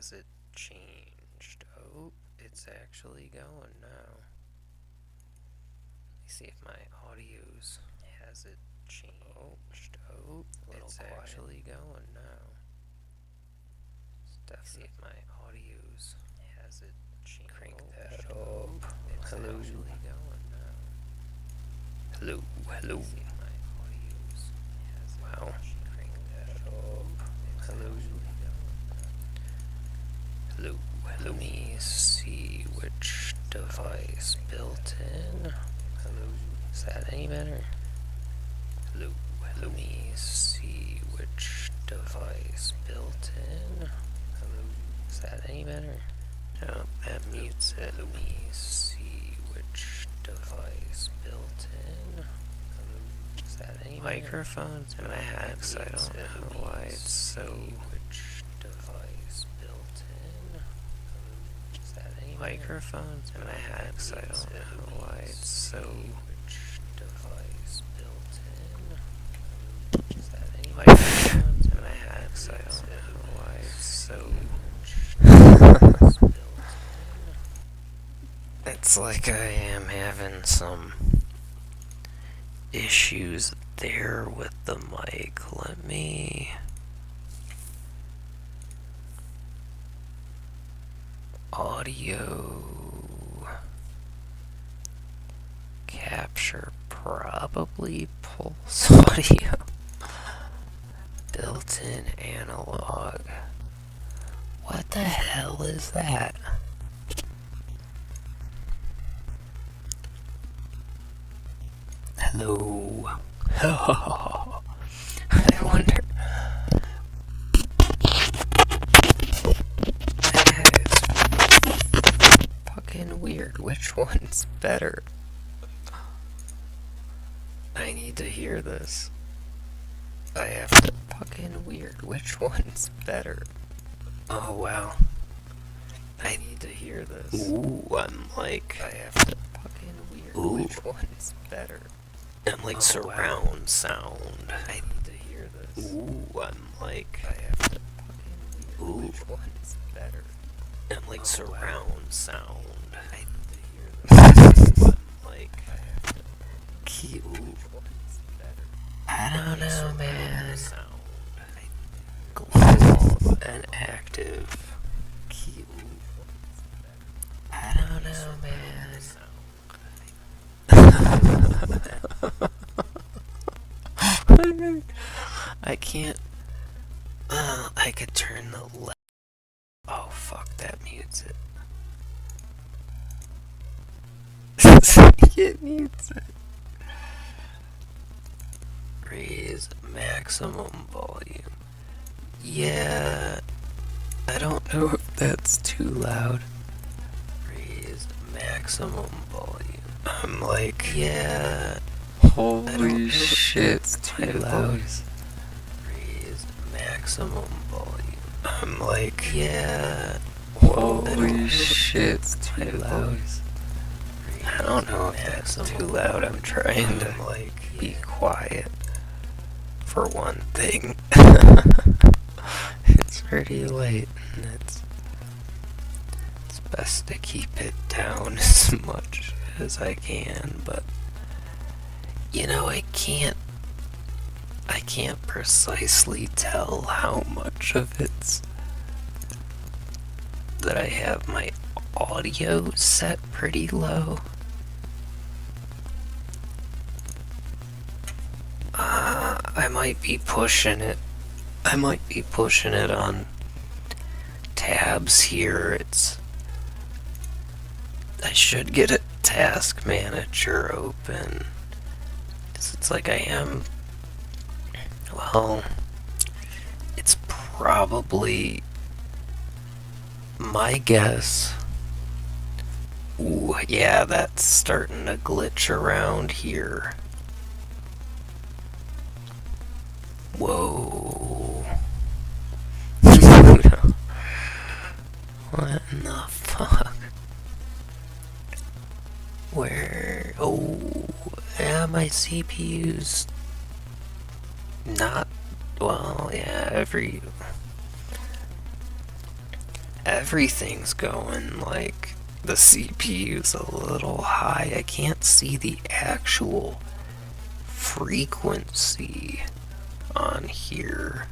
Has it changed? Oh, it's actually going now. Let me see if my audio's... Has it changed? Oh, it's actually going now. It's definitely... See if my audio's... Has it changed? Crank that up. It's actually going now. Hello, hello. See if my audio's... Has it wow. Crank that up. It's hello. Hello, hello. Let me see which device built in. Hello. Is that any better? Hello, hello. Let me see which device built in. Hello. Is that any better? No, that mutes it. Let me see which device built in. Hello. Is that any better? Microphones and my hacks. I don't know why it's so. Which device built in? Is that any microphones and my hacks? I don't know why it's so. Which device built in? Is that any microphones and my hacks? I don't know why it's so. It's like I am having some issues there with the mic. Let me audio capture, probably pulse audio, built-in analog. What the hell is that? Hello. I wonder. It's fucking weird. Which one's better? I need to hear this. I have to. Fucking weird. Which one's better? Oh wow. I need to hear this. Ooh, I'm like. I have to. Fucking weird. Ooh. Which one's better? I'm like surround sound. I need to hear this. Ooh, I'm like. I have to. Fucking weird. Ooh. Which one's better? I'm like surround sound. I need to hear this. I'm like. I have to. Key. Ooh. Which one's better? I don't know, man. Sound. Global and active. Key. I don't know, man. I can't. I could turn the left. Oh fuck, that mutes it. It mutes it. Raise maximum volume. Yeah, I don't know if that's too loud. Raise maximum volume. I'm like, yeah. Holy shit, it's too loud. Raise maximum volume. I'm like, yeah. Holy shit, it's too loud. I don't know if that's too loud. I'm trying to like be quiet. For one thing. It's pretty late and it's best to keep it down as much as I can, but you know, I can't precisely tell how much of it's that I have my audio set pretty low. I might be pushing it. I might be pushing it on tabs here. I should get a task manager open. It's like I am. Well, it's probably my guess. Ooh, yeah, that's starting to glitch around here. Whoa. What in the fuck? Where? Oh, yeah, my CPU's not. Well, yeah, everything's going, like, the CPU's a little high. I can't see the actual frequency on here.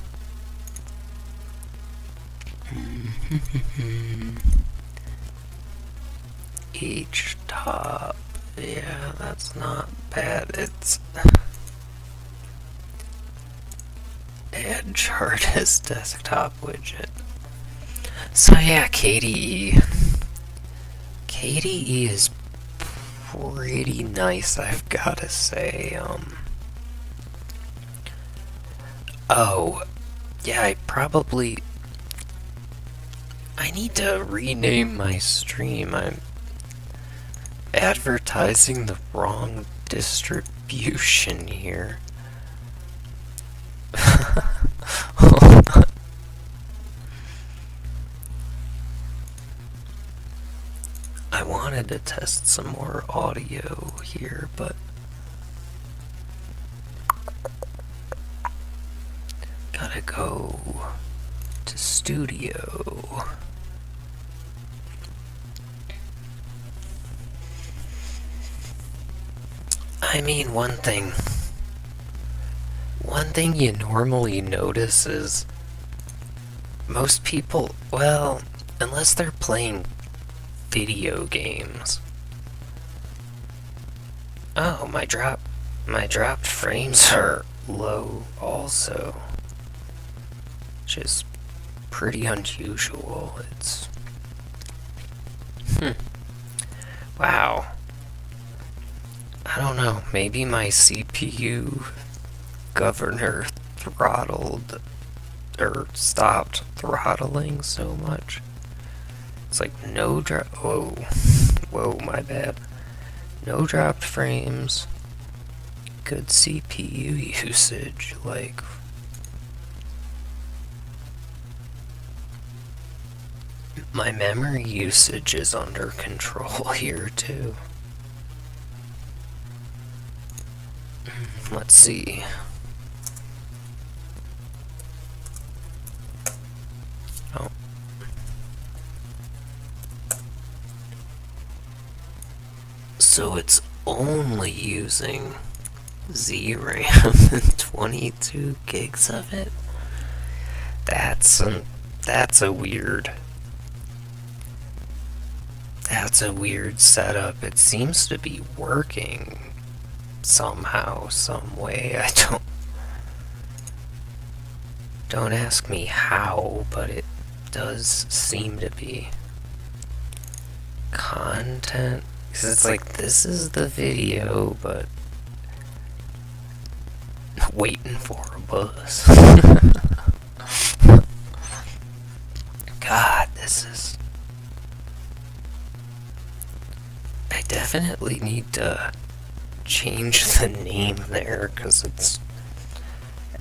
H top. Yeah, that's not bad. It's add chart as desktop widget. So yeah, KDE. KDE is pretty nice, I've gotta say. Oh, yeah, I need to rename my stream. I'm advertising the wrong distribution here. Hold on. I wanted to test some more audio here, but gotta go to studio. I mean, one thing you normally notice is most people, well, unless they're playing video games. Oh, my dropped frames are low also, which is pretty unusual. It's wow. I don't know, maybe my CPU governor throttled or stopped throttling so much. It's like no drop. Whoa, my bad. No dropped frames. Good CPU usage. Like, my memory usage is under control here too. Let's see. Oh. So it's only using ZRAM and 22 gigs of it? That's a weird setup. It seems to be working somehow, some way. Don't ask me how, but it does seem to be. Content, because it's like, this is the video, but waiting for a buzz. God, I definitely need to change the name there, because it's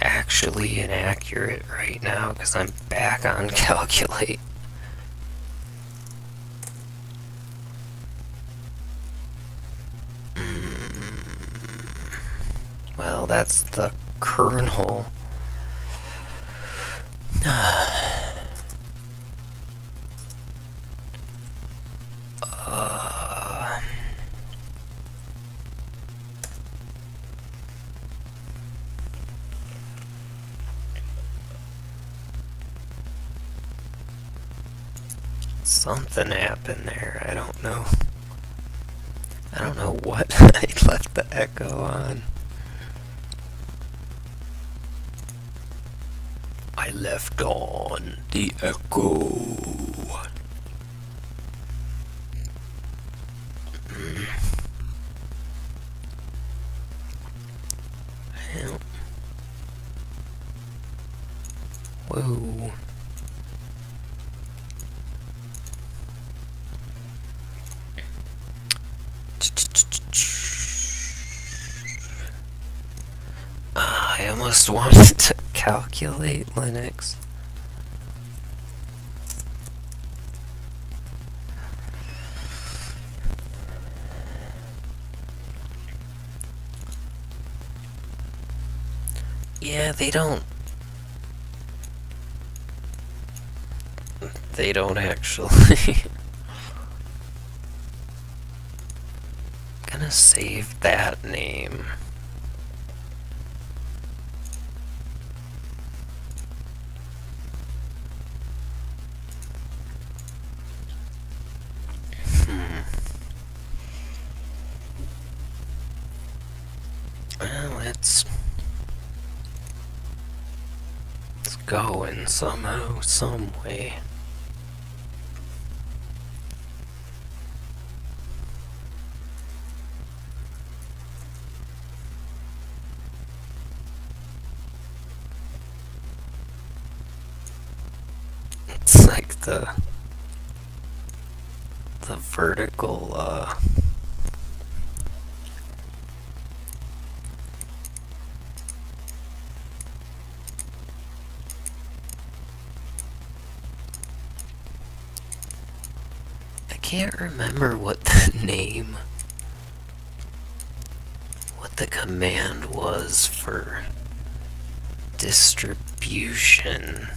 actually inaccurate right now, because I'm back on Calculate. Well, that's the kernel. Something happened there. I don't know what. I left the echo on. I left on the echo. Whoa. I almost wanted to calculate Linux. Yeah, they don't. They don't actually. Gonna save that name. Well, it's going somehow, some way. It's like the vertical, I can't remember what the command was for distribution.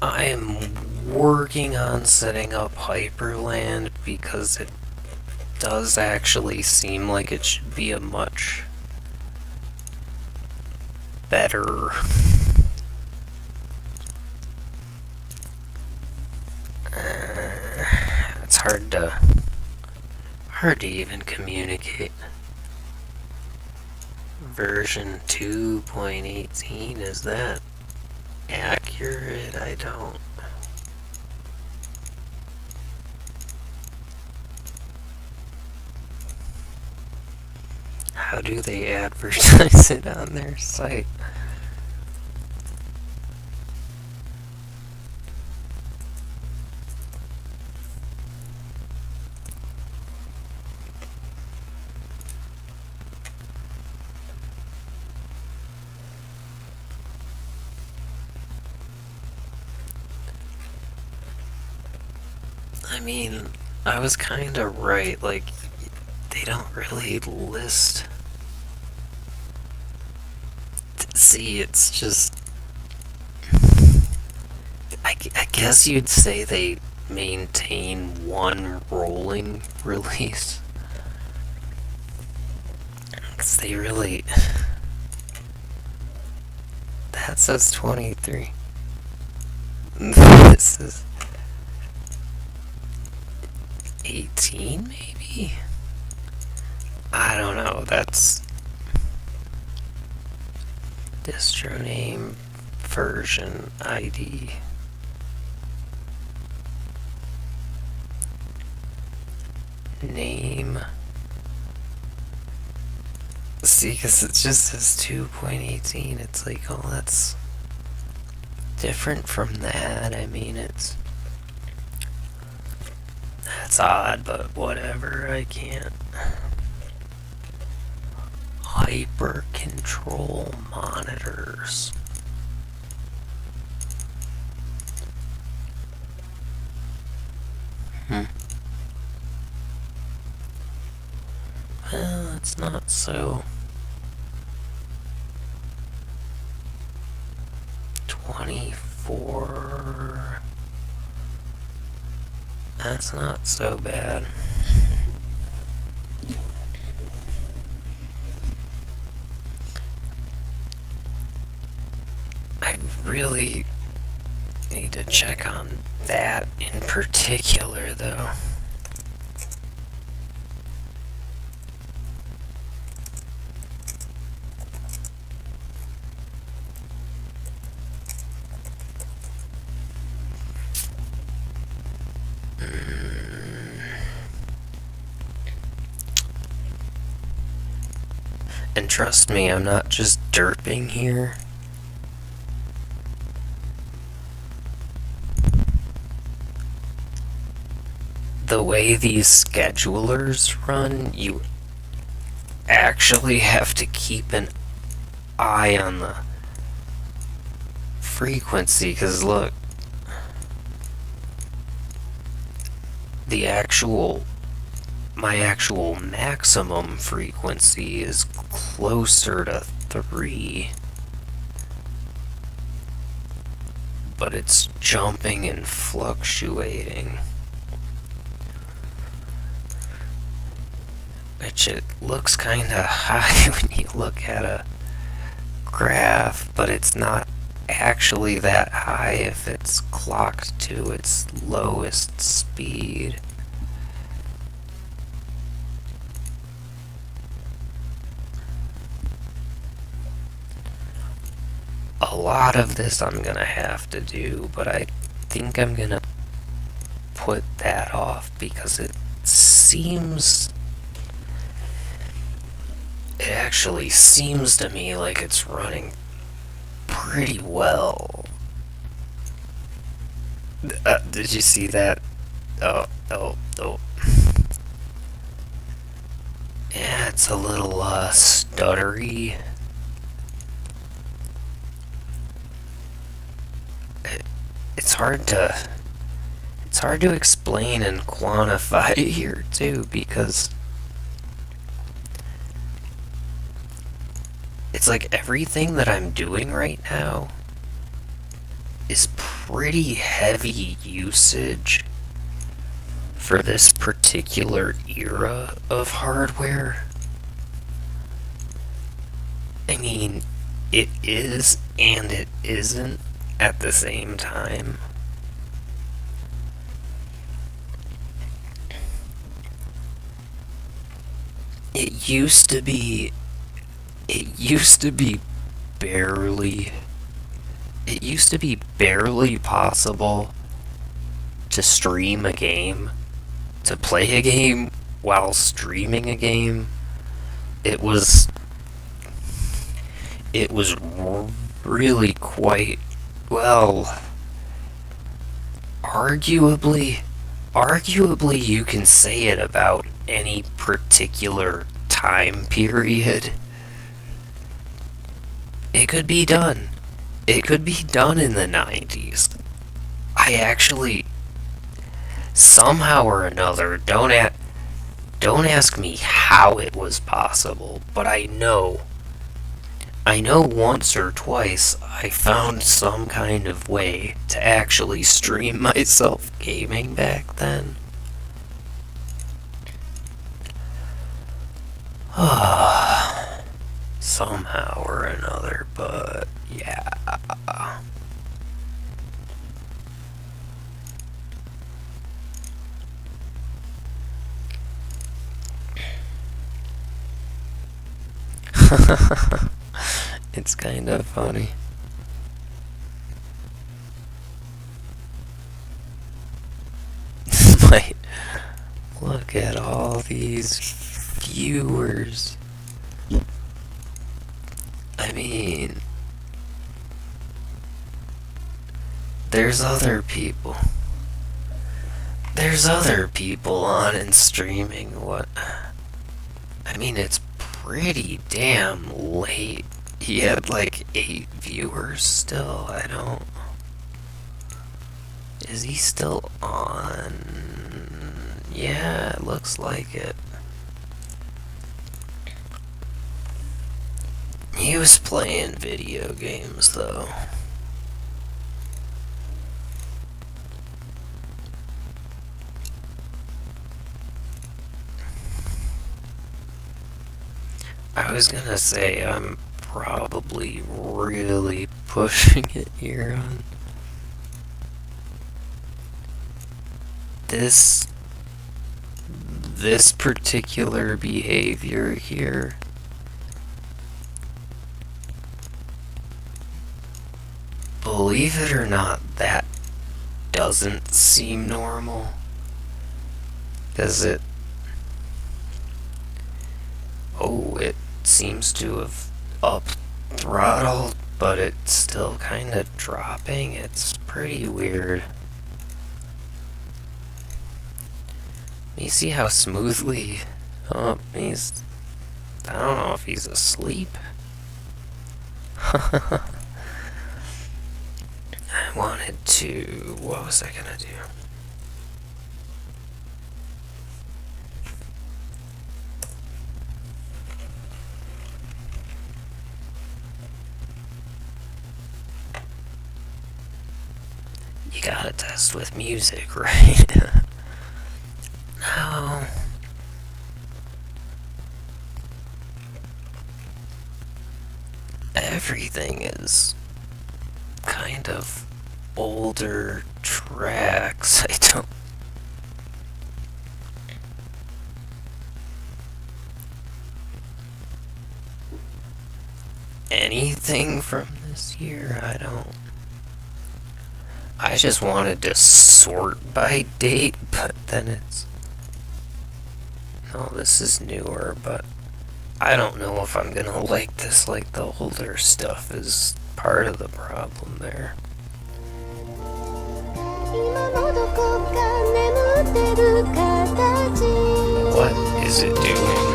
I am working on setting up Hyperland because it does actually seem like it should be a much better it's hard to even communicate. Version 2.18, is that accurate? I don't. How do they advertise it on their site? I mean, I was kinda right, like, they don't really list. See, it's just. I guess you'd say they maintain one rolling release. Because they really. That says 23. This is 18, maybe? I don't know, that's distro name, version, ID. Name. See, because it just says 2.18, it's like, oh, that's different from that. I mean, that's odd, but whatever, I can't. Hyper control monitors. Well, it's not so. 24. That's not so bad. I really need to check on that in particular, though. And trust me, I'm not just derping here. The way these schedulers run, you actually have to keep an eye on the frequency, because look, my actual maximum frequency is closer to 3, but it's jumping and fluctuating, which it looks kinda high when you look at a graph, but it's not actually that high if it's clocked to its lowest speed. A lot of this I'm gonna have to do, but I think I'm gonna put that off because it actually seems to me like it's running pretty well. Did you see that? Oh. Yeah, it's a little, stuttery. It's hard to explain and quantify here, too, because it's like everything that I'm doing right now is pretty heavy usage for this particular era of hardware. I mean, it is and it isn't at the same time. It used to be barely possible to stream a game, to play a game while streaming a game. It was really quite, well, arguably you can say it about any particular time period. It could be done. It could be done in the 90s. I actually, somehow or another, don't ask me how it was possible, but I know once or twice I found some kind of way to actually stream myself gaming back then. Somehow or another, but yeah. It's kind of funny. Like, look at all these viewers. I mean, there's other people on and streaming. What? I mean, it's pretty damn late. He had like 8 viewers still. Is he still on? Yeah, it looks like it. He was playing video games, though. I was gonna say, I'm probably really pushing it here on this particular behavior here. Believe it or not, that doesn't seem normal. Does it? Oh, it seems to have up throttled, but it's still kind of dropping. It's pretty weird. Let me see how smoothly. Oh, I don't know if he's asleep. I wanted to... What was I gonna do? You gotta test with music, right? No. Everything is kind of older tracks. I don't... Anything from this year? I don't... I just wanted to sort by date, but then it's... No, this is newer, but I don't know if I'm gonna like this. Like, the older stuff is part of the problem there. What is it doing?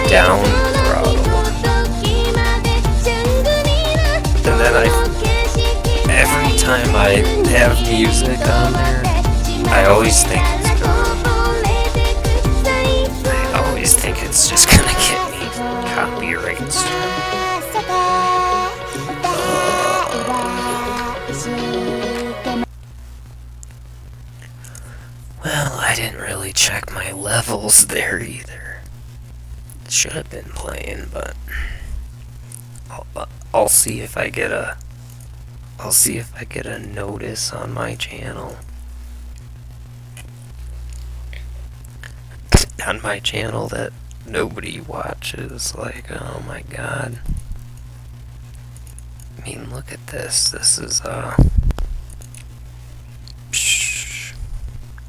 Down throttle. And then every time I have music on there, I always think it's I always think it's just gonna get me copyright strike. Well, I didn't really check my levels there either. Should have been playing, but I'll see if I get a notice on my channel. On my channel that nobody watches. Like, oh my god. I mean, look at this. This is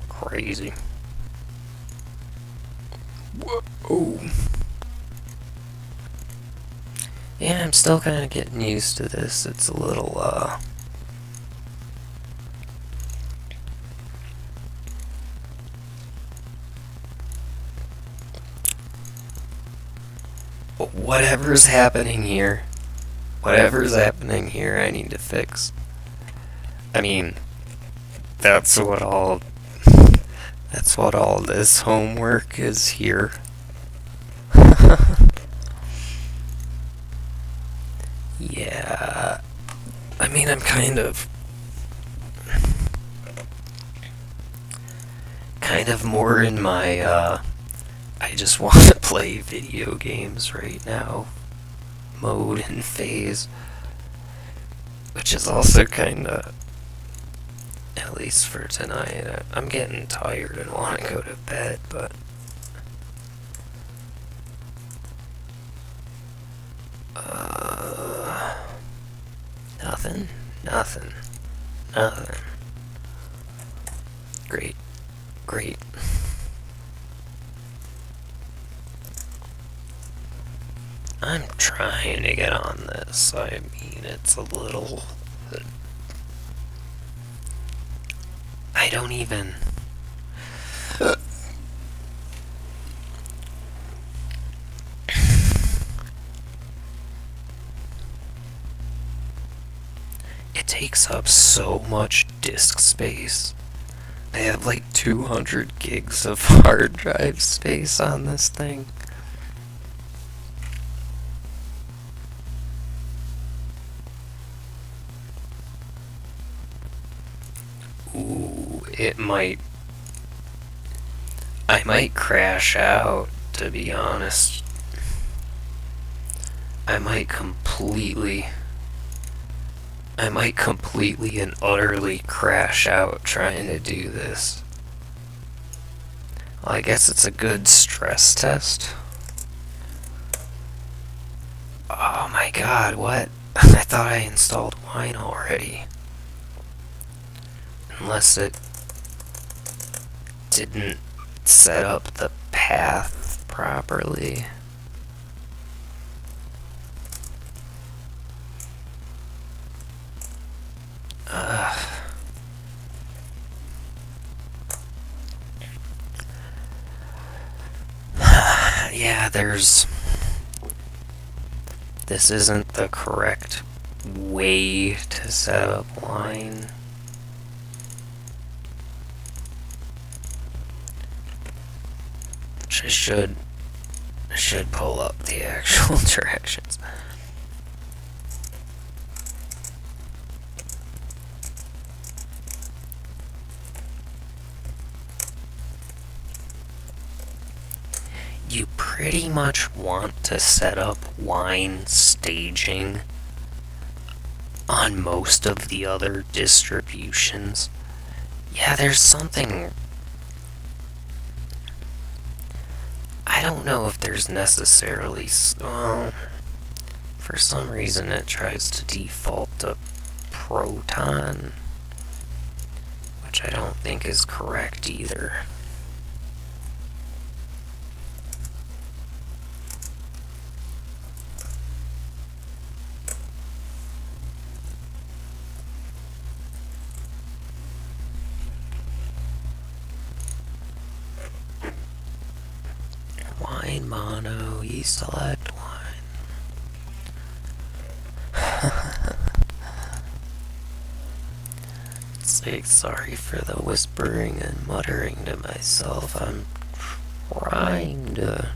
crazy. Whoa. Yeah, I'm still kind of getting used to this. It's a little, whatever's happening here, I need to fix. I mean, that's what all this homework is here. Yeah, I mean, I'm kind of more in my, I just want to play video games right now mode and phase, which is also kind of, at least for tonight, I'm getting tired and want to go to bed, but nothing. Great. I'm trying to get on this. I mean, it's a little... I don't even... It takes up so much disk space. I have like 200 gigs of hard drive space on this thing. Ooh, I might crash out, to be honest. I might completely and utterly crash out trying to do this. Well, I guess it's a good stress test. Oh my god, what? I thought I installed Wine already. Unless it didn't set up the path properly. Yeah, this isn't the correct way to set up line. Which I should pull up the actual directions. You pretty much want to set up line staging on most of the other distributions. Yeah, there's something. I don't know if there's necessarily. Well, for some reason it tries to default to Proton, which I don't think is correct either. Wine mono, ye select wine. It's like, sorry for the whispering and muttering to myself. I'm trying to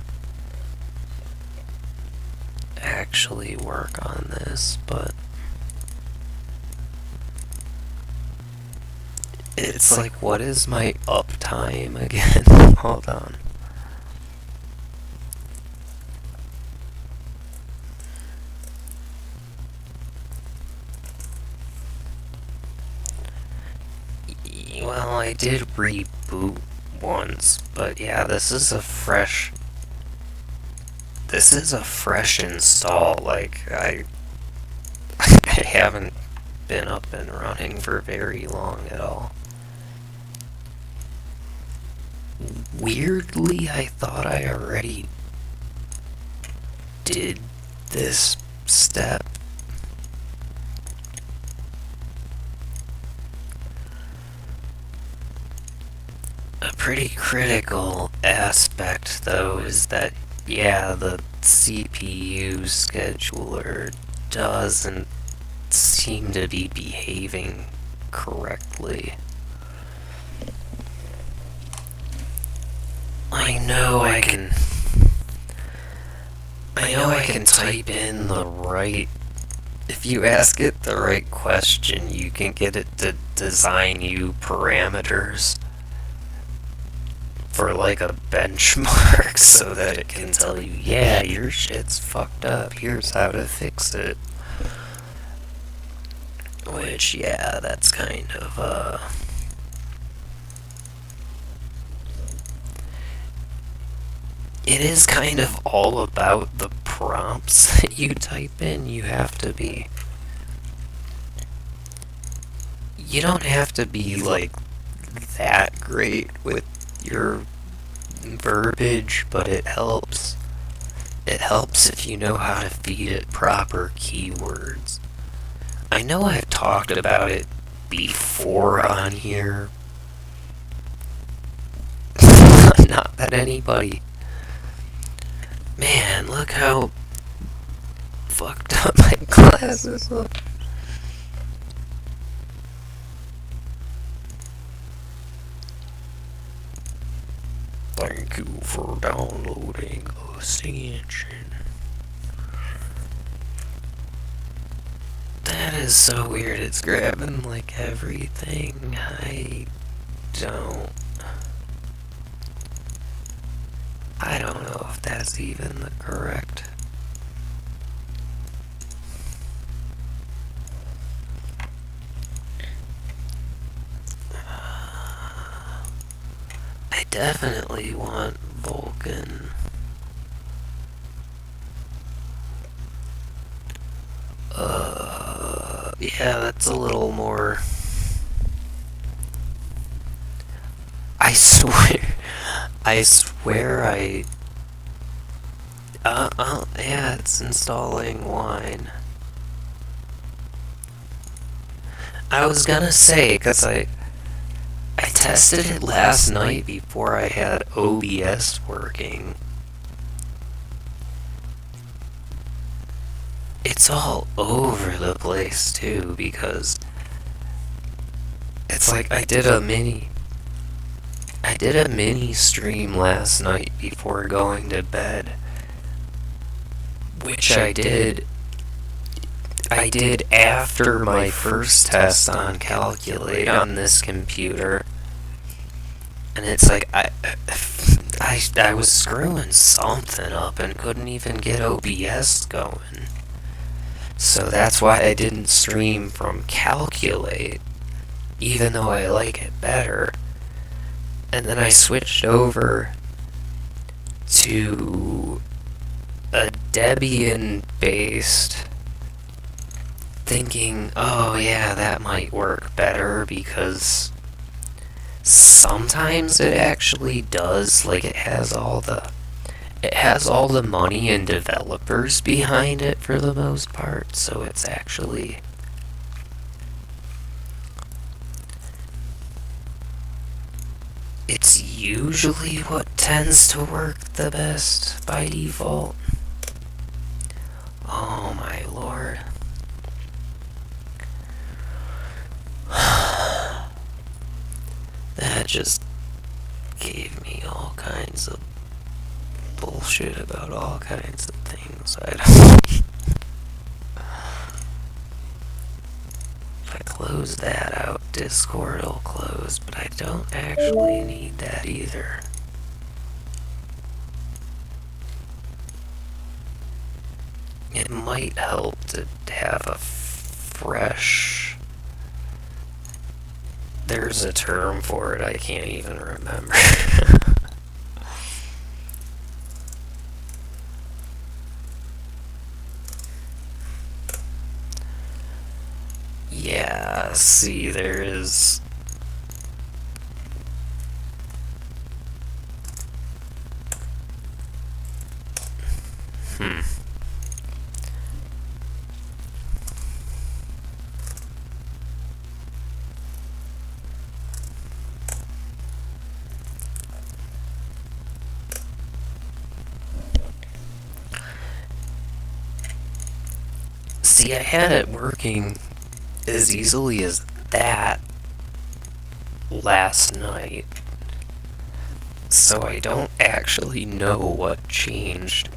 actually work on this, but it's like, what is my uptime again? Hold on. Well, I did reboot once, but yeah, this is a fresh install. Like, I haven't been up and running for very long at all. Weirdly, I thought I already did this step. A pretty critical aspect, though, is that, yeah, the CPU scheduler doesn't seem to be behaving correctly. I know I can type in the right. If you ask it the right question, you can get it to design you parameters for like a benchmark so that it can tell you, yeah, your shit's fucked up, here's how to fix it. Which, yeah, that's kind of, it is kind of all about the prompts that you type in. You don't have to be, like, that great with your verbiage, but it helps. It helps if you know how to feed it proper keywords. I know I've talked about it before on here. Not that anybody... Man, look how fucked up my glasses look. Thank you for downloading Ascension. That is so weird, it's grabbing like everything. I don't know if that's even the correct. I definitely want Vulkan. Yeah, that's a little more... I I swear yeah, it's installing wine. I was gonna say, cause I tested it last night before I had OBS working. It's all over the place too, because it's like I did a mini stream last night before going to bed, which I did after my first test on Calculate on this computer. And it's like I was screwing something up and couldn't even get OBS going. So that's why I didn't stream from Calculate, even though I like it better. And then I switched over to a Debian-based, thinking, oh yeah, that might work better, because sometimes it actually does. Like, it has all the money and developers behind it for the most part, so it's actually it's usually what tends to work the best by default. Oh my lord. That just gave me all kinds of bullshit about all kinds of things. I don't. If I close that out, Discord will close, but I don't actually need that either. It might help to have a fresh... There's a term for it, I can't even remember. Yeah, see, there is... See, I had it working as easily as that last night, so I don't actually know what changed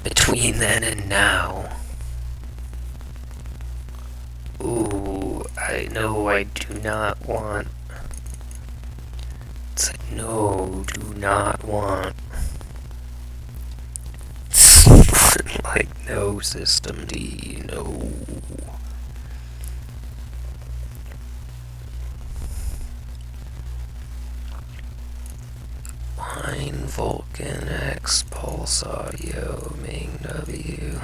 between then and now. Ooh, I know I do not want... It's like, no, do not want... like, no, System D, no. Wine, Vulcan, X, Pulse Audio, Ming W.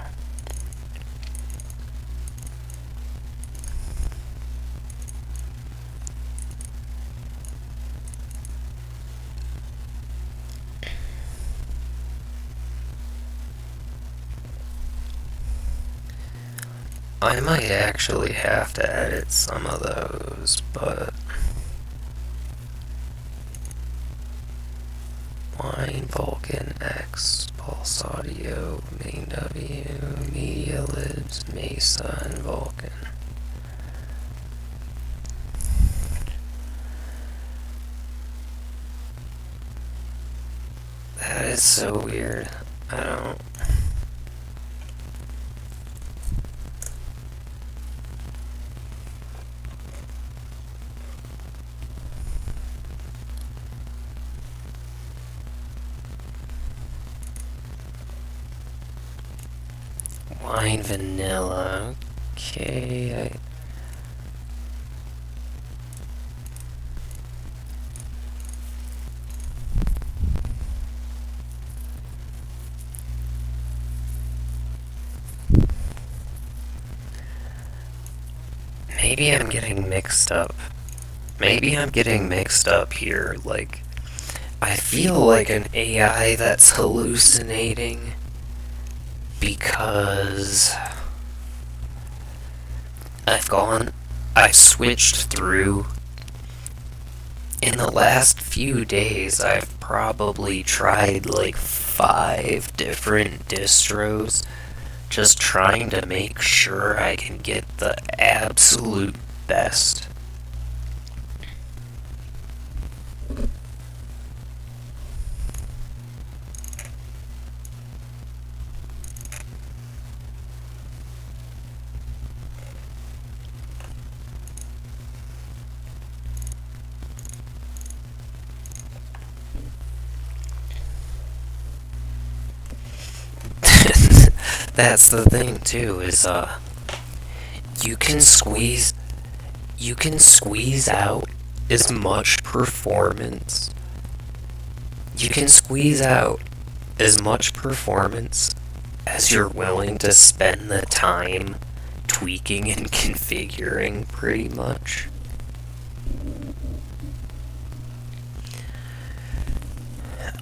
I might actually have to edit some of those, but... Wine, Vulcan, X, Pulse Audio, Main W, Media Libs, Mesa, and Vulcan. That is so weird. I don't... Wine vanilla. Okay. Maybe I'm getting mixed up maybe I'm getting mixed up here. Like, I feel like an AI that's hallucinating because I've switched through. In the last few days, I've probably tried like 5 different distros, just trying to make sure I can get the absolute best. That's the thing too, is you can squeeze you can squeeze out as much performance. You can squeeze out as much performance as you're willing to spend the time tweaking and configuring, pretty much.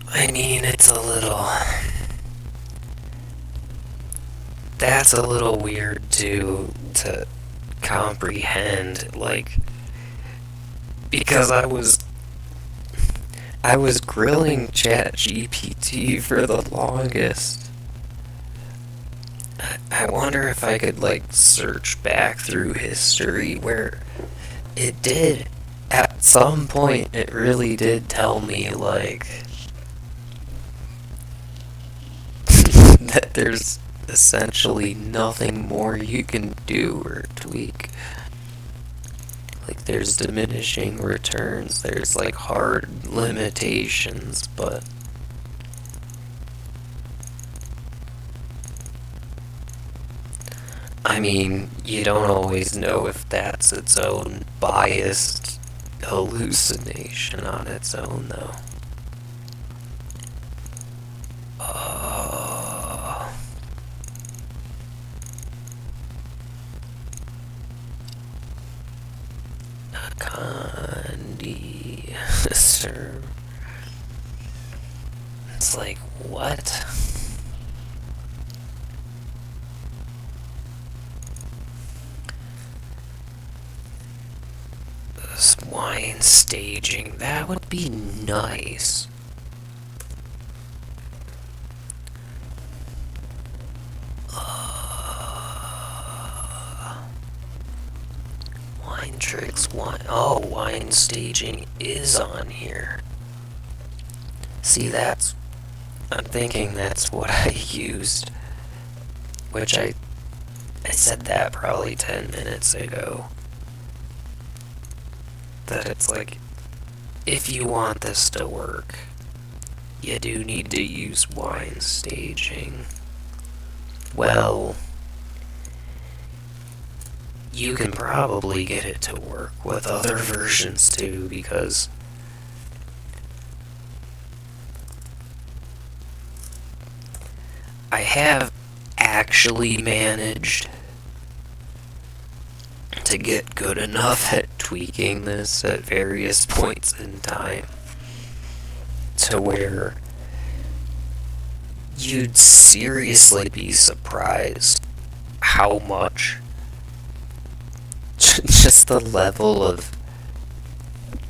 I mean, that's a little weird to comprehend, like, because I was grilling ChatGPT for the longest. I wonder if I could, like, search back through history where it did, at some point, it really did tell me, like, that there's essentially nothing more you can do or tweak. Like, there's diminishing returns, there's like hard limitations, but I mean, you don't always know if that's its own biased hallucination on its own, though. Condenser. It's like, what? This wine staging, that would be nice. Wine tricks, wine staging is on here. See, I'm thinking that's what I used, which I said that probably 10 minutes ago. That it's like, if you want this to work, you do need to use wine staging. Well, you can probably get it to work with other versions too, because I have actually managed to get good enough at tweaking this at various points in time to where you'd seriously be surprised how much just the level of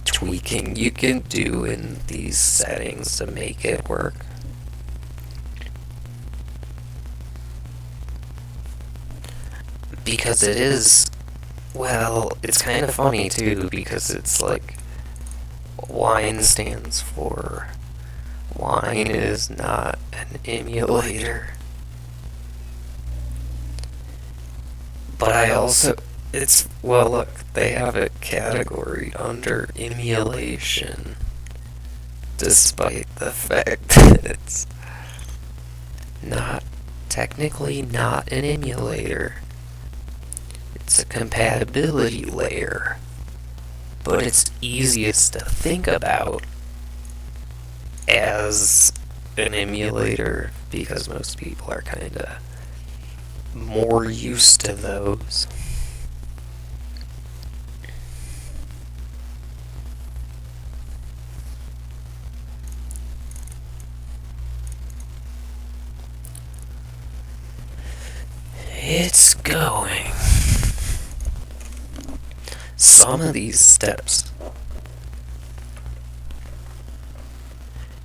tweaking you can do in these settings to make it work. Because it is, well, it's kind of funny too, because it's like, wine stands for wine is not an emulator. But I also, well, look, they have it categorized under emulation, despite the fact that it's technically not an emulator. It's a compatibility layer, but it's easiest to think about as an emulator because most people are kind of more used to those. It's going. Some of these steps,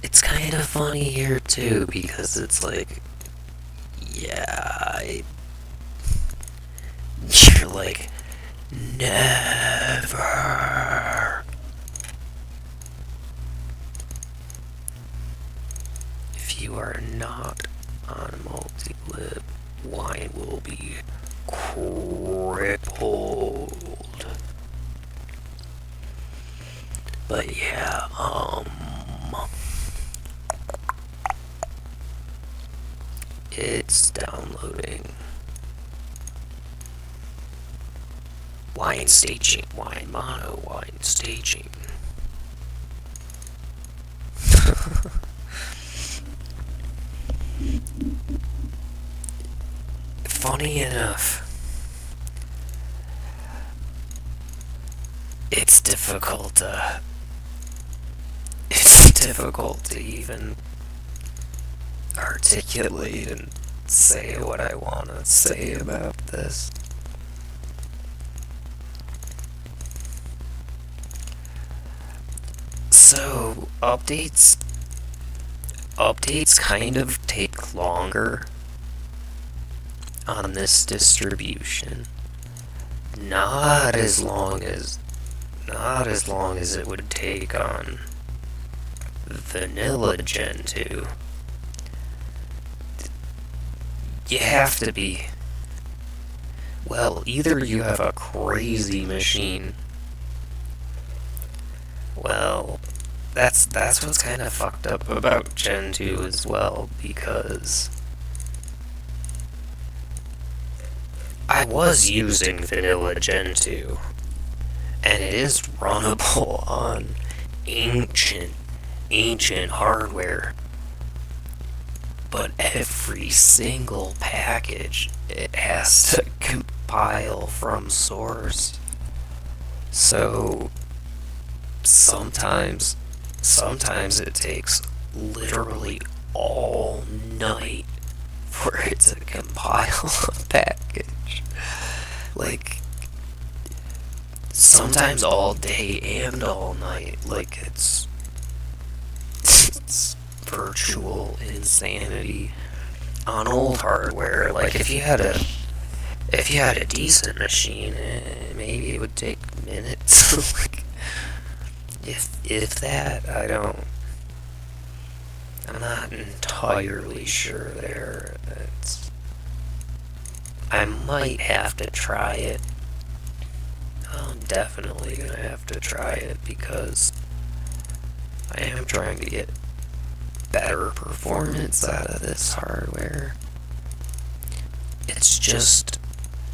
it's kind of funny here too, because it's like, yeah, you're like, never. If you are not on multi-lip, wine will be crippled. But yeah, it's downloading. Wine staging, wine mono, wine staging. Funny enough, it's difficult to even articulate and say what I want to say about this. So, updates kind of take longer on this distribution. Not as long as it would take on Vanilla Gen 2. You have to be, well, either you have a crazy machine. Well, that's what's kind of fucked up about Gen 2 as well, because I was using Vanilla Gen 2, and it is runnable on ancient hardware, but every single package it has to compile from source. So sometimes it takes literally all night for it to compile a package. Like, sometimes all day and all night. Like, it's virtual insanity on old hardware. Like, if you had a decent machine, maybe it would take minutes. Like, if that, I'm not entirely sure there. I might have to try it. I'm definitely gonna have to try it, because I am trying to get better performance out of this hardware. It's just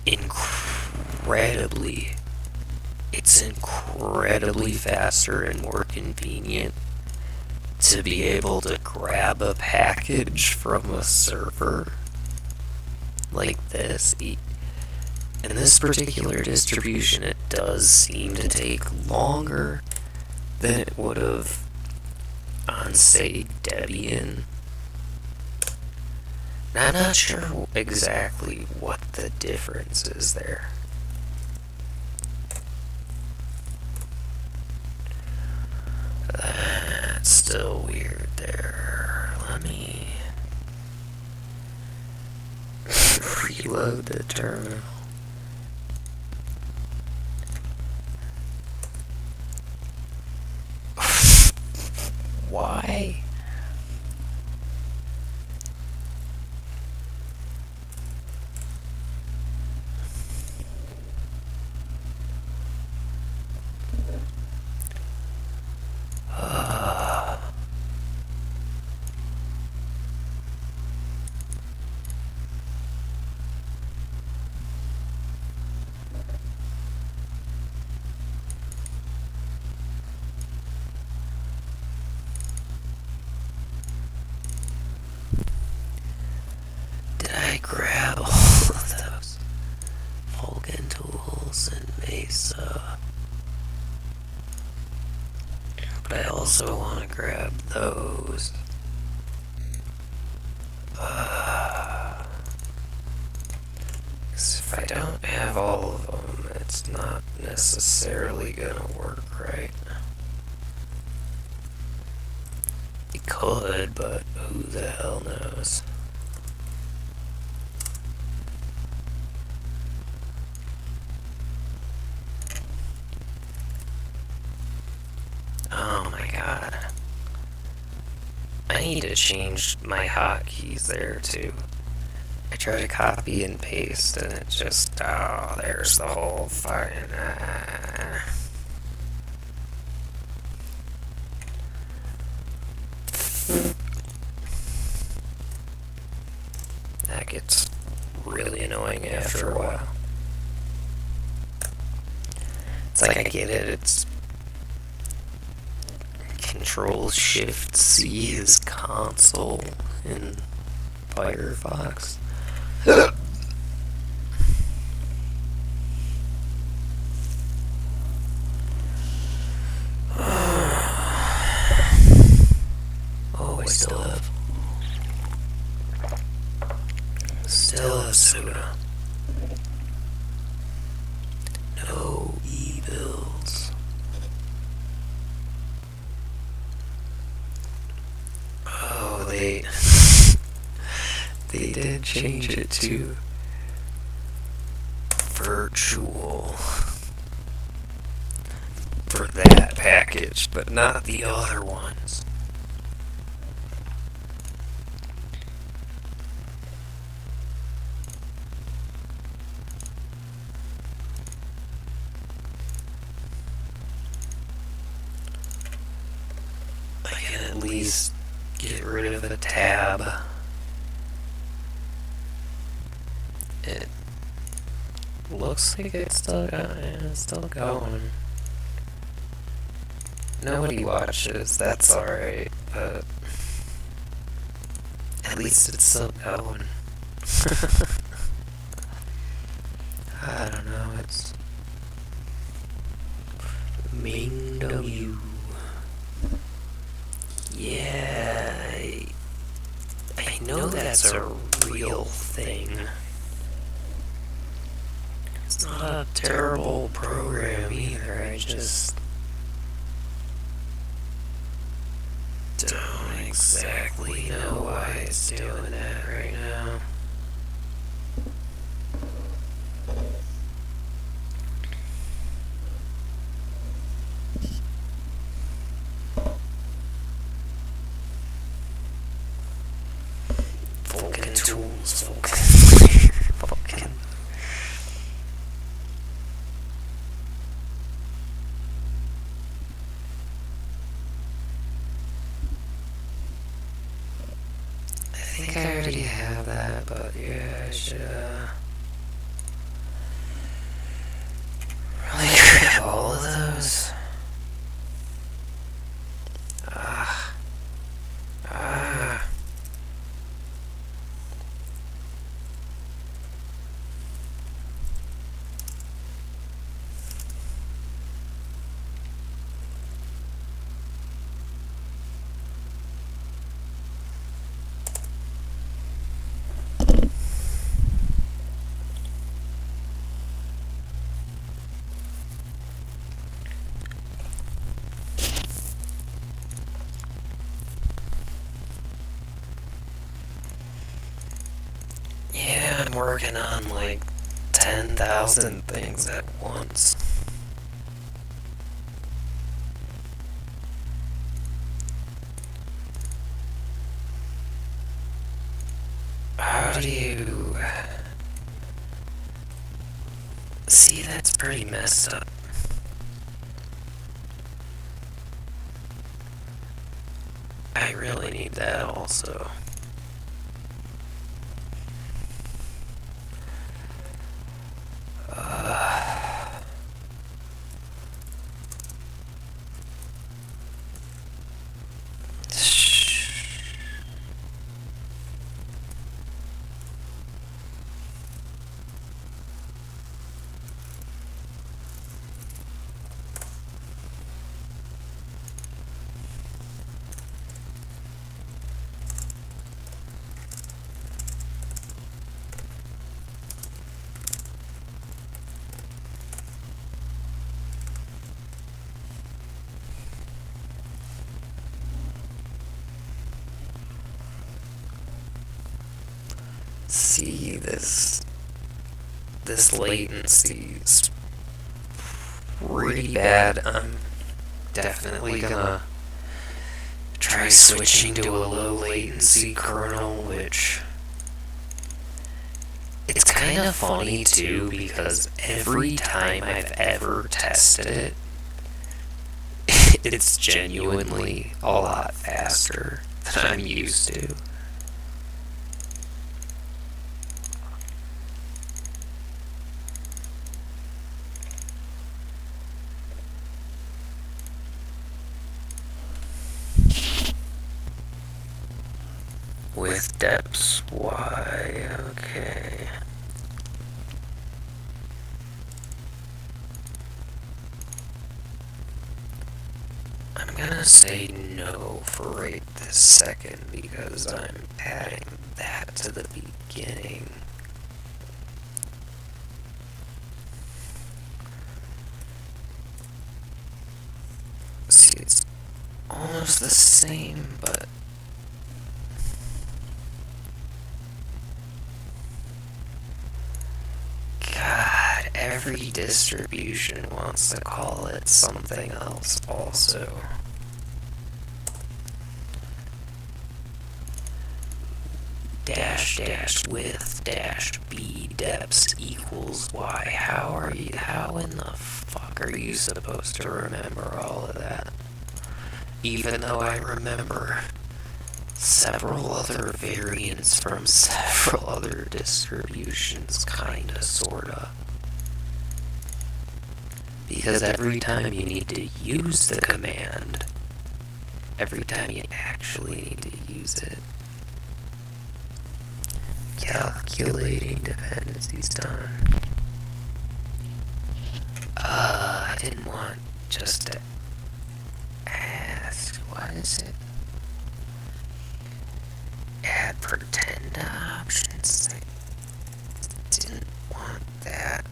incredibly faster and more convenient to be able to grab a package from a server like this. In this particular distribution, it does seem to take longer than it would have on, say, Debian. I'm not sure exactly what the difference is there. That's still weird there. Let me reload the terminal. Why? Grab all of those Vulcan tools and Mesa, but I also want to grab those. if I don't have all of them, it's not necessarily gonna work right. It could, but who the hell knows? Oh my god. I need to change my hotkeys there too. I try to copy and paste and it just, oh, there's the whole fucking, That gets really annoying after a while. It's like I get it, it's Control-Shift-C is console in Firefox. Oh, I still have soda. No e-bills. Oh, they did change it to virtual for that package, but not the other ones. I can at least get rid of the tab. It looks like it's still going. Nobody watches, that's alright, but at least it's still going. I don't know, it's Ming W. Yeah, I know that's a real thing. It's not a terrible program either, I just don't exactly know why it's doing that right now. Vulcan tools, Vulcan. I think I already have that, but yeah, I should, really grab all of those. Yeah, I'm working on like 10,000 things at once. How do you... See, that's pretty messed up. I really need that also. See, this latency's pretty bad. I'm definitely gonna try switching to a low latency kernel, which it's kind of funny too, because every time I've ever tested it, it's genuinely a lot faster than I'm used to. With depths, why? Okay. I'm gonna say no for right this second because I'm adding that to the beginning. See, it's almost the same, but God, every distribution wants to call it something else also. Dash with dash b depths equals y. How in the fuck are you supposed to remember all of that? Even though I remember several other variants from several other distributions, kinda, sorta. Because every time you need to use the command, every time you actually need to use it, calculating dependencies done. I didn't want just to ask, what is it? Add pretend options. I didn't want that.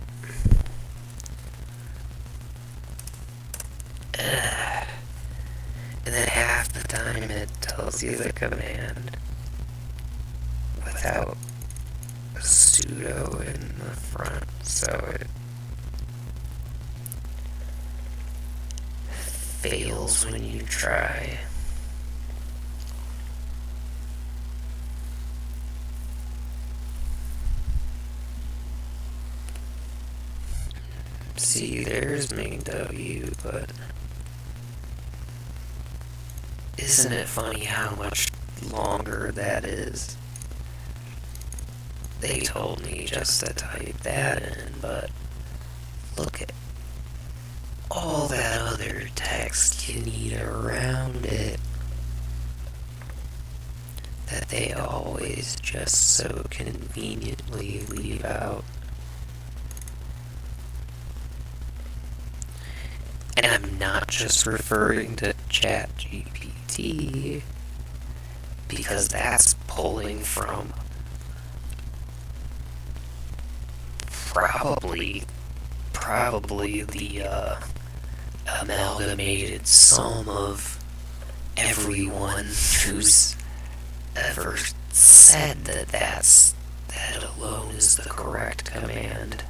And then half the time it tells you the command without a sudo in the front, so it fails when you try. See, there's main W, but isn't it funny how much longer that is? They told me just to type that in, but look at all that other text you need around it that they always just so conveniently leave out. And I'm not just referring to ChatGPT, because that's pulling from probably the amalgamated sum of everyone who's ever said that alone is the correct command.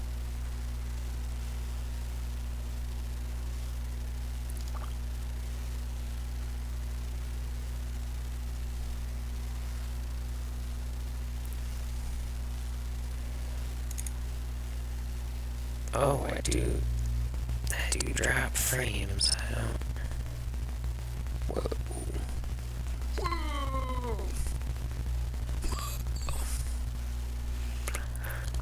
Oh, I do drop frames. I don't. Whoa.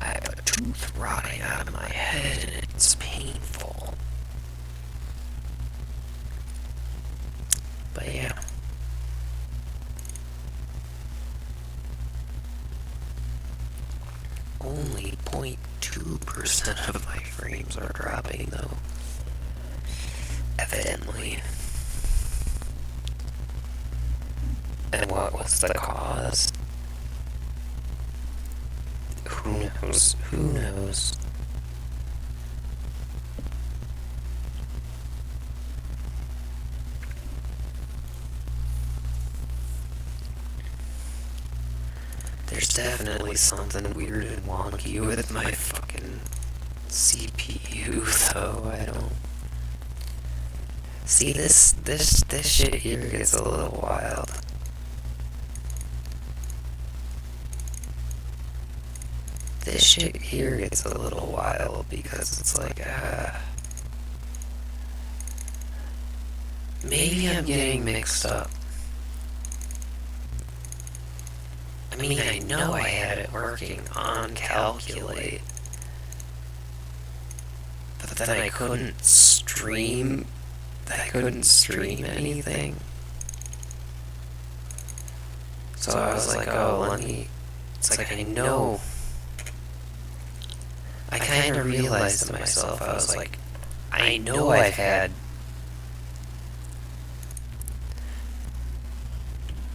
I have a tooth rotting out of my head and it's painful. But yeah. Only 0.2% of my frames are dropping though. Evidently. And what was the cause? Who knows? Who knows? There's definitely something weird and wonky with my fucking CPU, though. I don't... See, this shit here gets a little wild. This shit here gets a little wild because it's like, maybe I'm getting mixed up. I mean, I know I had it working on Calculate, but then I couldn't stream anything. So I was like, oh, it's like I know. I kind of realized to myself, I was like, I know I've had...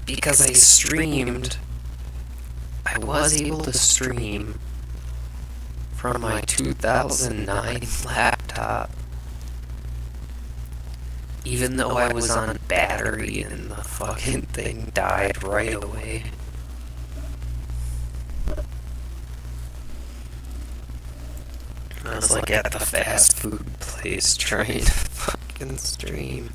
Because I streamed, I was able to stream from my 2009 laptop, even though I was on battery and the fucking thing died right away. I was like at the fast food place trying to fucking stream.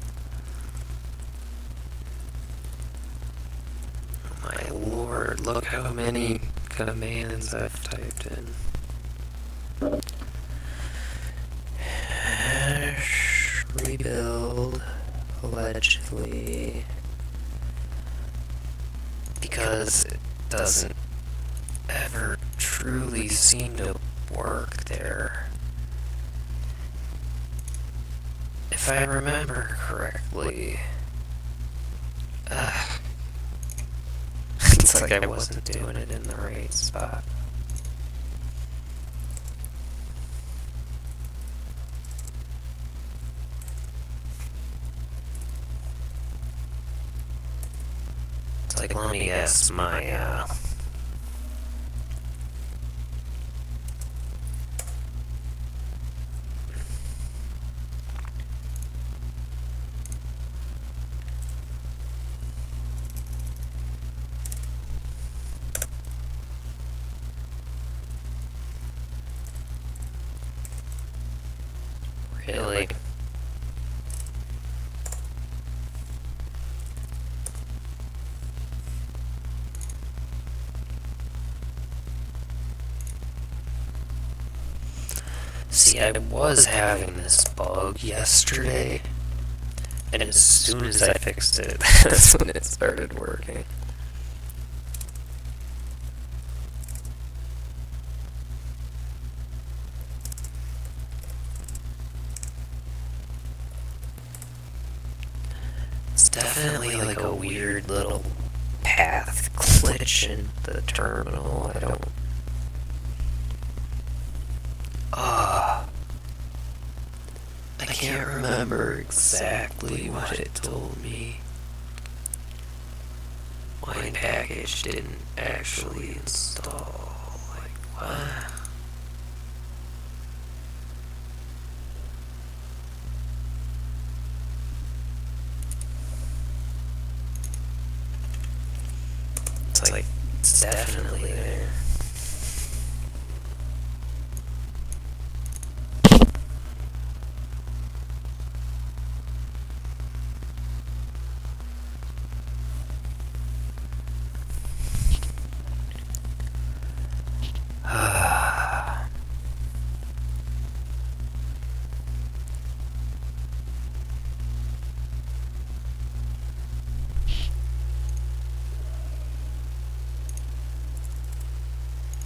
Oh my lord, look how many commands I've typed in. Hash rebuild, allegedly. Because it doesn't ever truly seem to work there. If I remember correctly, it's like I wasn't doing it in the right spot. It's like, let me guess, my, really? See, I was having this bug yesterday, and as soon as I fixed it, that's when it started working. It's definitely like a weird little path glitch in the terminal. I don't... I can't remember exactly what it told me. Wine package didn't actually install. Like, what? It's like, it's definitely there.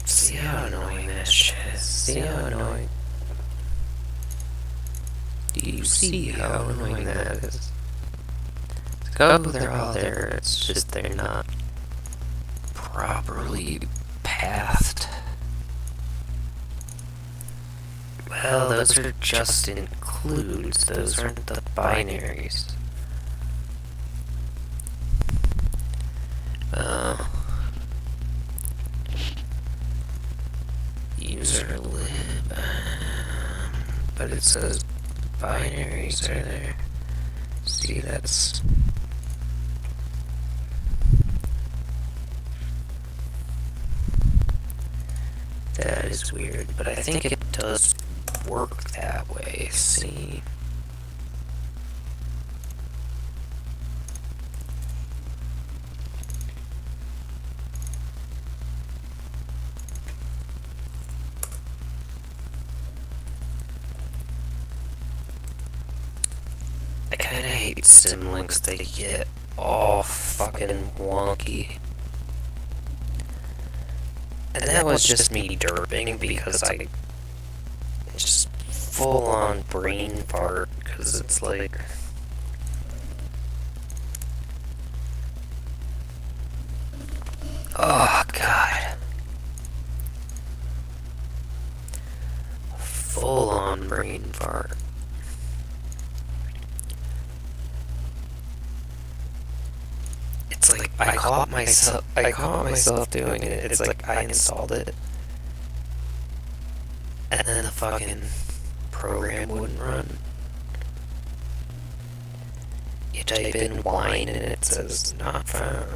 See how annoying that shit is? See how annoying? Do you see how annoying that is? Oh, they're all there, it's just they're not properly pathed. Well, those are just includes, those aren't the binaries. User lib, but it says binaries are there. See, that's... is weird, but I think it does work that way. See? I kinda hate sim links, they get all fucking wonky. And that was just me derping because I just full on brain fart, because it's like, oh god, full on brain fart. It's like I caught myself doing it. It's like I installed it, and then the fucking program wouldn't run. You type in wine and it says not found.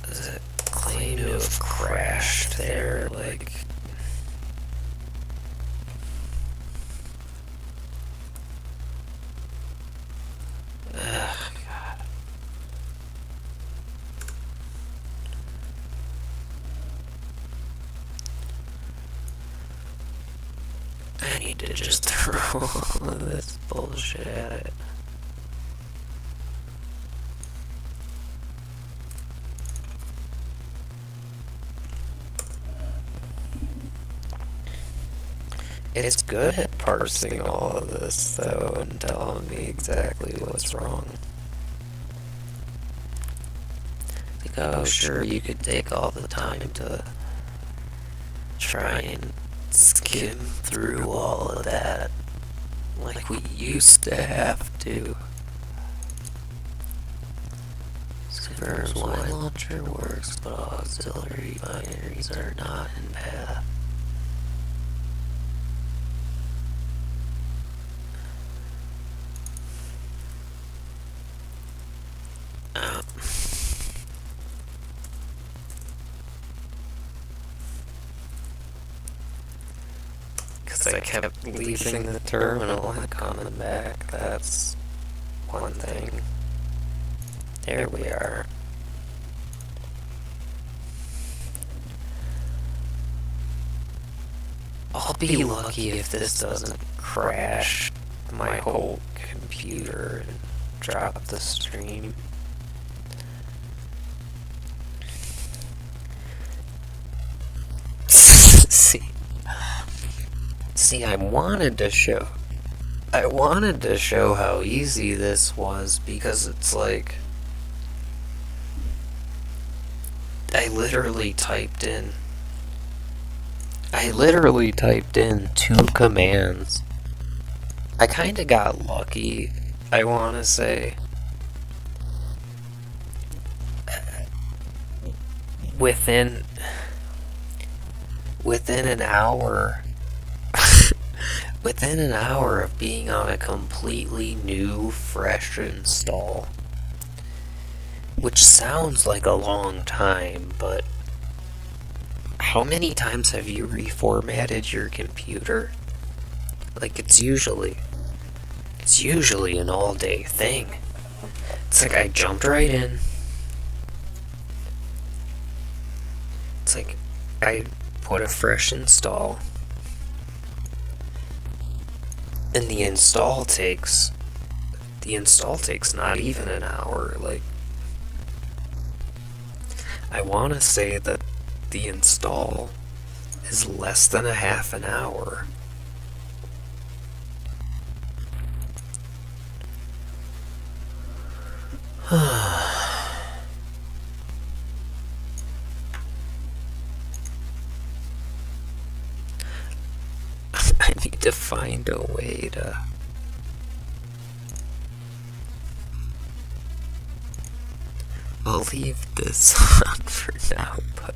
Does it claim to have crashed there? Like, God. I need to just throw all of this bullshit at it. It's good at parsing all of this, though, and telling me exactly what's wrong. Like, oh, sure, you could take all the time to try and skim through all of that, like we used to have to. Confirms why launcher works, but auxiliary binaries are not in path. Because I kept leaving the terminal and coming back, that's one thing. There we are. I'll be lucky if this doesn't crash my whole computer and drop the stream. See, I wanted to show how easy this was, because it's like, I literally typed in 2 commands. I kinda got lucky, I wanna say. Within an hour within an hour of being on a completely new, fresh install. Which sounds like a long time, but how many times have you reformatted your computer? Like, it's usually an all-day thing. It's like I jumped right in. It's like I put a fresh install, and the install takes not even an hour. Like, I want to say that the install is less than a half an hour. I need to find a way to... I'll leave this on for now, but...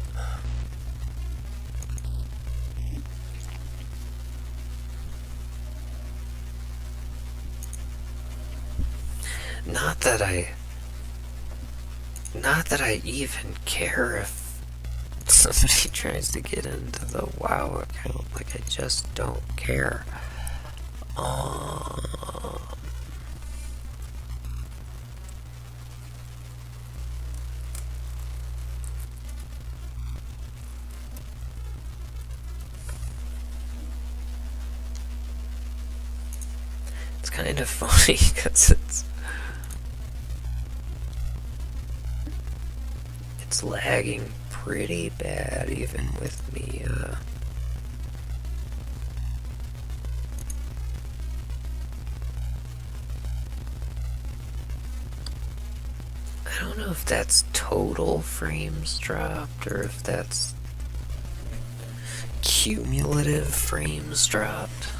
Not that I even care if somebody tries to get into the WoW account. Like, I just don't care. It's kind of funny because it's lagging pretty bad even with me I don't know if that's total frames dropped or if that's cumulative frames dropped.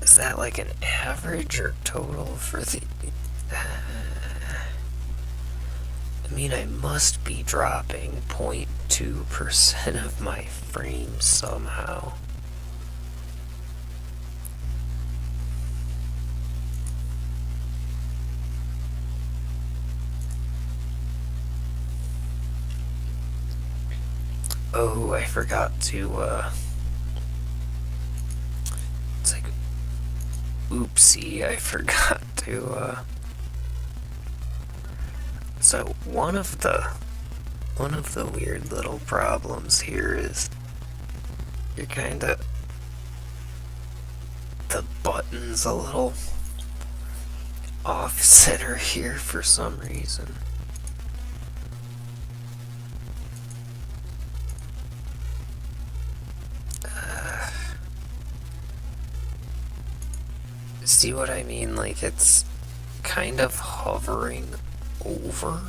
Is that like an average or total for the... I mean, I must be dropping 0.2% of my frames somehow. Oh, I forgot to, it's like, oopsie, I forgot to, so one of the weird little problems here is you're kinda, the button's a little off center here for some reason. See what I mean? Like, it's kind of hovering over.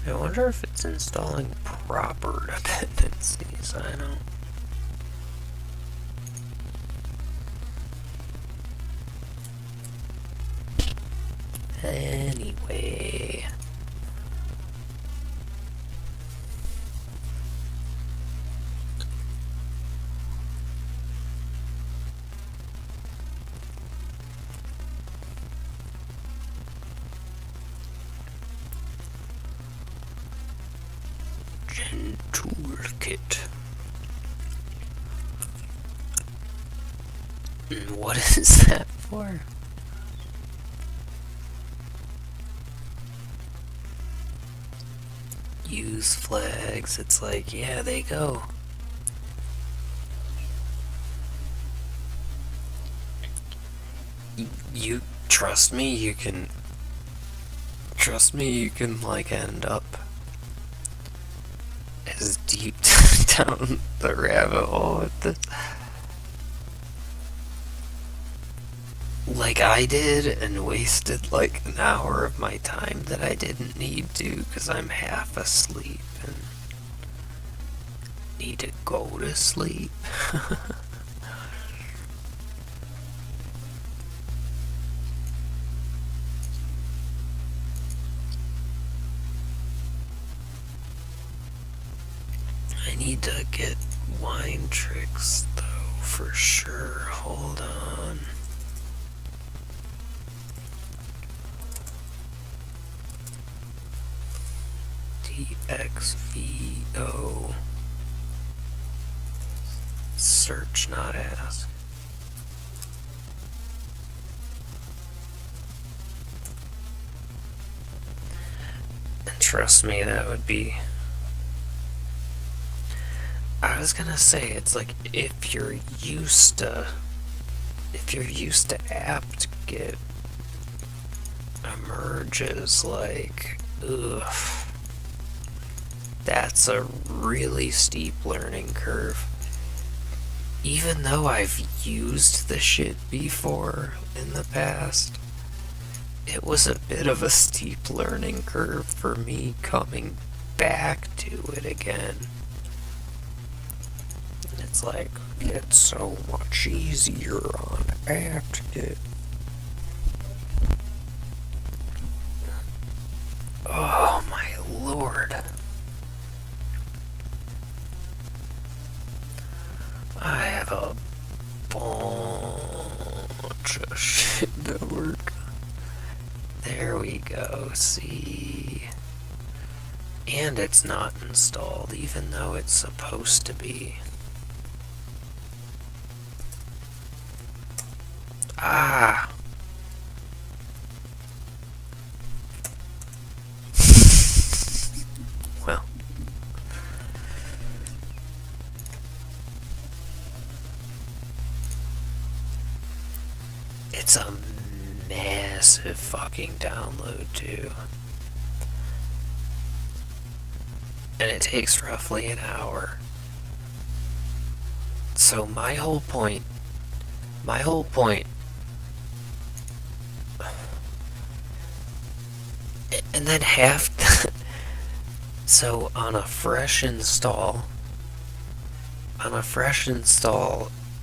I wonder if it's installing proper dependencies. I don't. Anyway. Toolkit. What is that for? Use flags. It's like, yeah, they go. You trust me, you can like end up as deep down the rabbit hole with this. Like I did, and wasted like an hour of my time that I didn't need to because I'm half asleep and need to go to sleep. I need to get wine tricks though, for sure. Hold on. TXVO. Search, not ask. And trust me, that would be... I was gonna say, it's like if you're used to apt-get emerges, like, ugh, that's a really steep learning curve. Even though I've used the shit before in the past, it was a bit of a steep learning curve for me coming back to it again. It's like, it's so much easier on apt-get. Oh my lord. a bunch of shit to work. There we go, see? And it's not installed, even though it's supposed to be. Ah! Well. It's a massive fucking download, too. And it takes roughly an hour. So my whole point, and then so on a fresh install,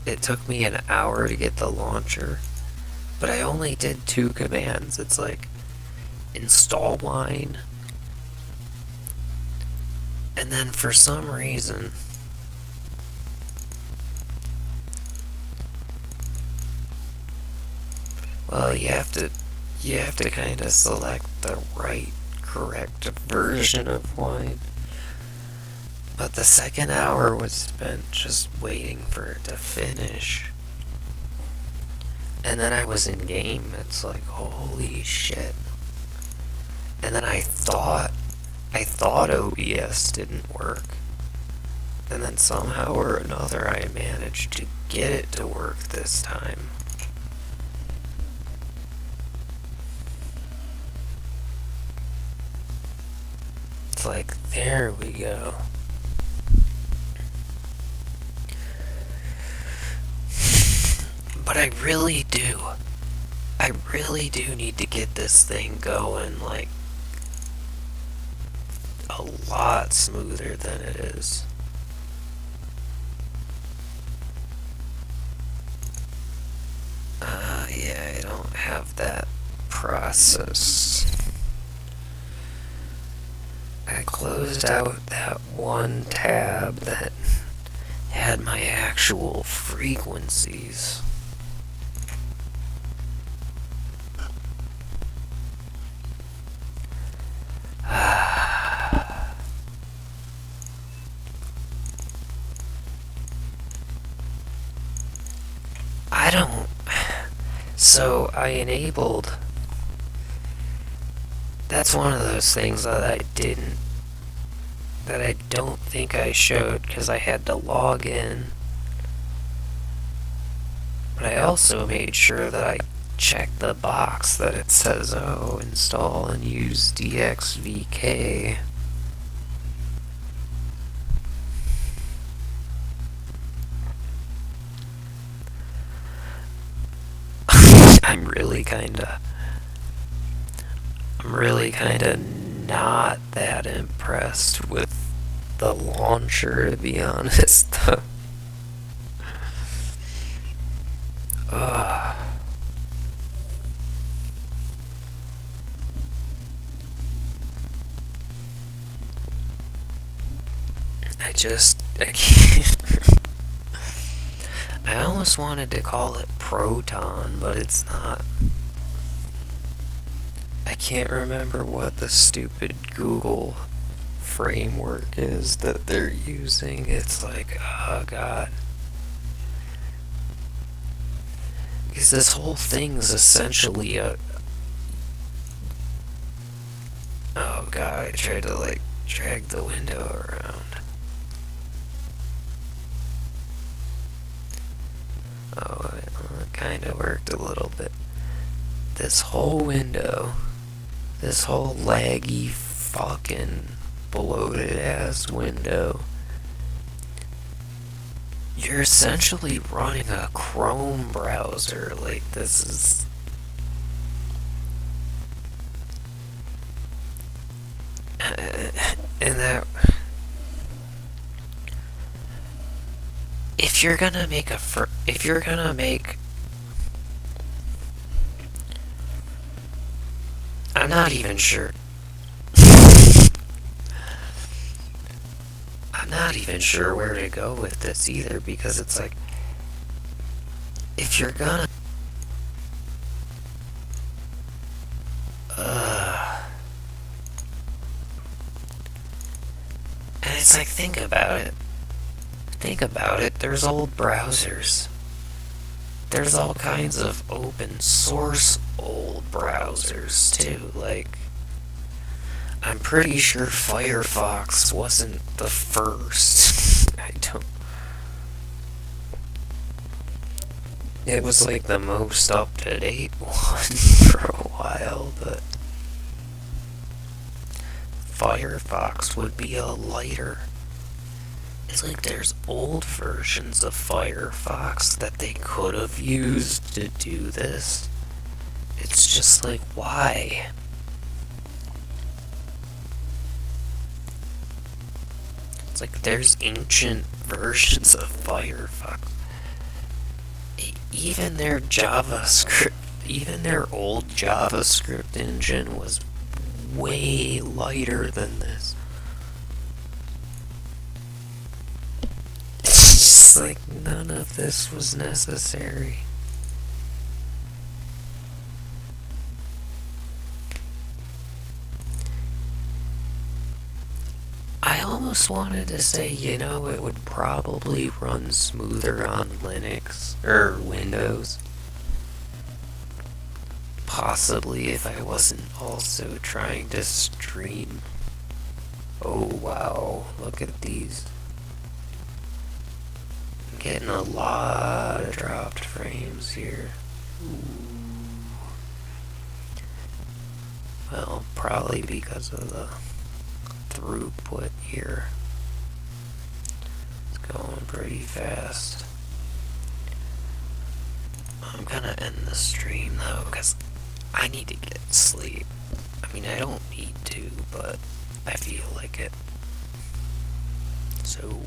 it took me an hour to get the launcher, but I only did 2 commands. It's like install line, and then for some reason, well, you have to kind of select the right, correct version of wine. But the second hour was spent just waiting for it to finish. And then I was in game. It's like, holy shit. And then I thought OBS didn't work. And then somehow or another I managed to get it to work this time. It's like, there we go. But I really do need to get this thing going, like, a lot smoother than it is. Yeah, I don't have that process. I closed out that one tab that had my actual frequencies. So I enabled. That's one of those things that I don't think I showed because I had to log in. But I also made sure that I checked the box that it says, oh, install and use DXVK. I'm really kinda not that impressed with the launcher, to be honest. I can't. I almost wanted to call it Proton, but it's not. I can't remember what the stupid Google framework is that they're using. It's like, oh god. Because this whole thing's essentially a... Oh god, I tried to like drag the window around. Oh, it kinda worked a little bit. This whole window, this whole laggy fucking bloated ass window, you're essentially running a Chrome browser. Like, this is... and that... If you're gonna make I'm not even sure. I'm not even sure where to go with this either, because it's like, if you're gonna... And it's like, think about it. Think about it, there's old browsers. There's all kinds of open source old browsers too, like... I'm pretty sure Firefox wasn't the first. I don't... It was like the most up-to-date one for a while, but... Firefox would be a lighter. It's like there's old versions of Firefox that they could have used to do this. It's just like, why? It's like there's ancient versions of Firefox. Even their JavaScript, even their old JavaScript engine was way lighter than this. It's just like none of this was necessary. I almost wanted to say, you know, it would probably run smoother on Linux or Windows. Possibly if I wasn't also trying to stream. Oh wow, look at these. I'm getting a lot of dropped frames here. Ooh. Well, probably because of the throughput here. It's going pretty fast. I'm gonna end the stream though, because I need to get sleep. I mean, I don't need to, but I feel like it. So,